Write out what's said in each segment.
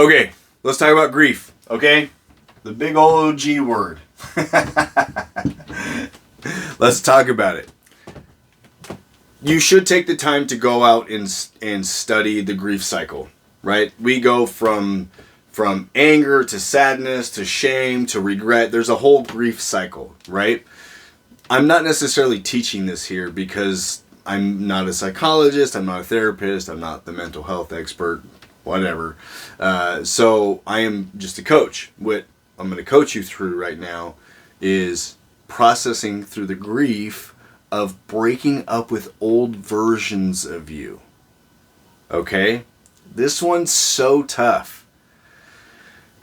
Okay, let's talk about grief, okay? The big old G word. Let's talk about it. You should take the time to go out and study the grief cycle, right? We go from anger to sadness to shame to regret. There's a whole grief cycle, right? I'm not necessarily teaching this here because I'm not a psychologist, I'm not a therapist, I'm not the mental health expert, whatever. So I am just a coach. What I'm going to coach you through right now is processing through the grief of breaking up with old versions of you. Okay? This one's so tough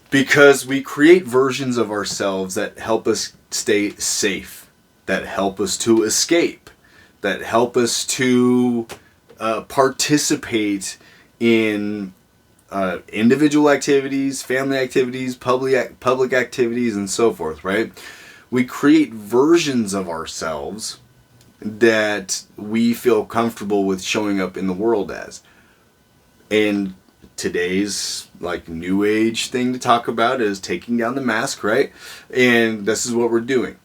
because we create versions of ourselves that help us stay safe, that help us to escape, that help us to participate in individual activities, family activities, public activities, and so forth, right? We create versions of ourselves that we feel comfortable with showing up in the world as. And today's new age thing to talk about is taking down the mask, right? And this is what we're doing.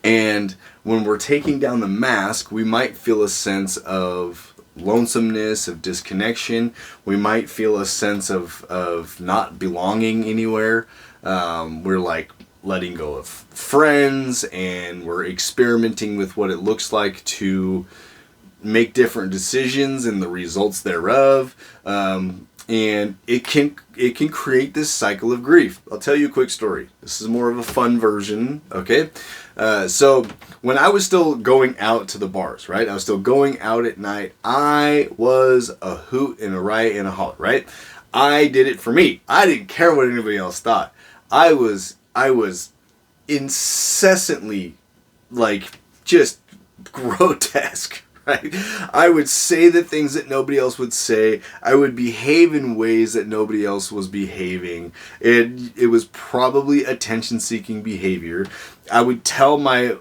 And when we're taking down the mask, we might feel a sense of lonesomeness, of disconnection. We might feel a sense of not belonging anywhere. We're letting go of friends, and we're experimenting with what it looks like to make different decisions and the results thereof. And it can create this cycle of grief. I'll tell you a quick story. This is more of a fun version, okay? So when I was still going out to the bars, right? I was still going out at night. I was a hoot and a riot and a holler, right? I did it for me. I didn't care what anybody else thought. I was incessantly just grotesque. Right? I would say the things that nobody else would say. I would behave in ways that nobody else was behaving. It was probably attention-seeking behavior. I would tell my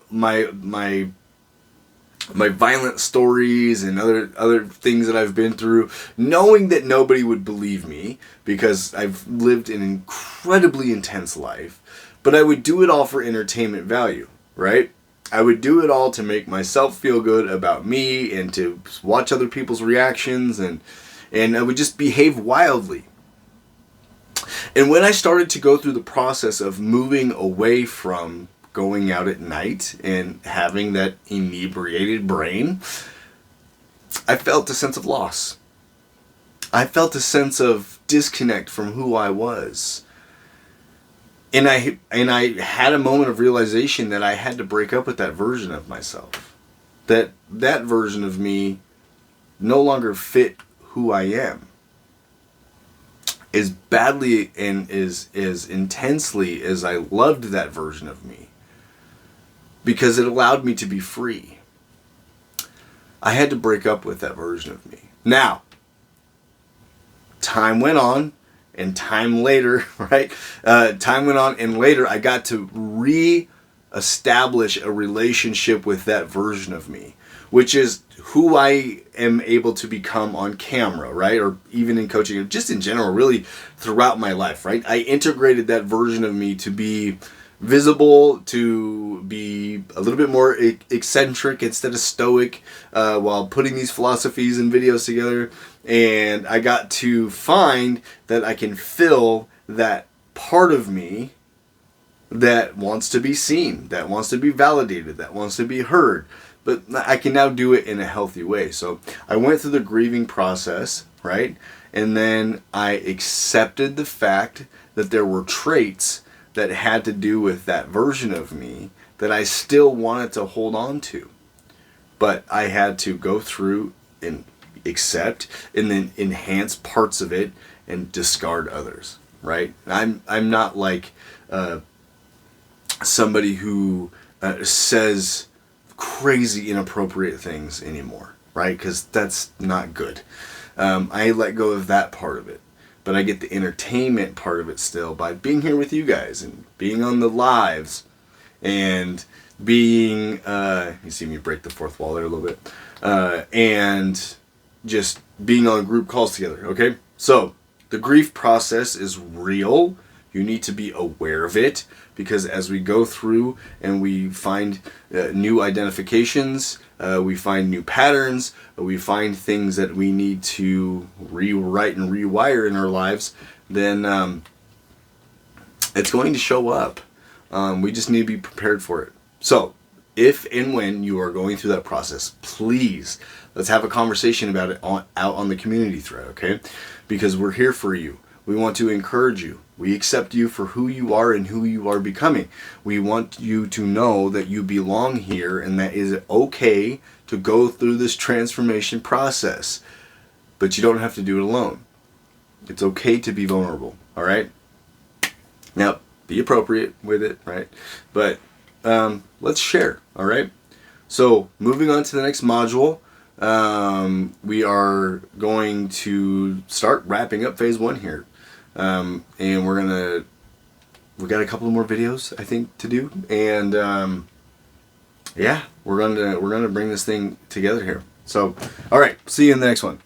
violent stories and other things that I've been through, knowing that nobody would believe me because I've lived an incredibly intense life. But I would do it all for entertainment value, right? I would do it all to make myself feel good about me and to watch other people's reactions, and I would just behave wildly. And when I started to go through the process of moving away from going out at night and having that inebriated brain, I felt a sense of loss. I felt a sense of disconnect from who I was. And I had a moment of realization that I had to break up with that version of myself. That version of me no longer fit who I am. As badly and as intensely as I loved that version of me, because it allowed me to be free, I had to break up with that version of me. Now, time went on. And time later, right? Time went on, and later I got to re-establish a relationship with that version of me, which is who I am able to become on camera, right? Or even in coaching, just in general, really throughout my life, right? I integrated that version of me to be visible, to be a little bit more eccentric instead of stoic, while putting these philosophies and videos together. And I got to find that I can fill that part of me that wants to be seen, that wants to be validated, that wants to be heard. But I can now do it in a healthy way. So I went through the grieving process, right? And then I accepted the fact that there were traits that had to do with that version of me that I still wanted to hold on to. But I had to go through and accept and then enhance parts of it and discard others, right? I'm not like somebody who says crazy inappropriate things anymore, right? Because that's not good. I let go of that part of it. But I get the entertainment part of it still by being here with you guys and being on the lives and being, you see me break the fourth wall there a little bit, and just being on group calls together, okay? So The grief process is real. You need to be aware of it, because as we go through and we find new identifications, we find new patterns, we find things that we need to rewrite and rewire in our lives, then it's going to show up. We just need to be prepared for it. So, if and when you are going through that process, please, let's have a conversation about it out on the community thread, okay? Because we're here for you. We want to encourage you. We accept you for who you are and who you are becoming. We want you to know that you belong here and that is okay to go through this transformation process. But you don't have to do it alone. It's okay to be vulnerable, all right? Now, be appropriate with it, right? But let's share, all right? So, moving on to the next module, we are going to start wrapping up phase 1 here. And we got a couple more videos, I think, to do. And yeah, we're gonna bring this thing together here. So, all right, see you in the next one.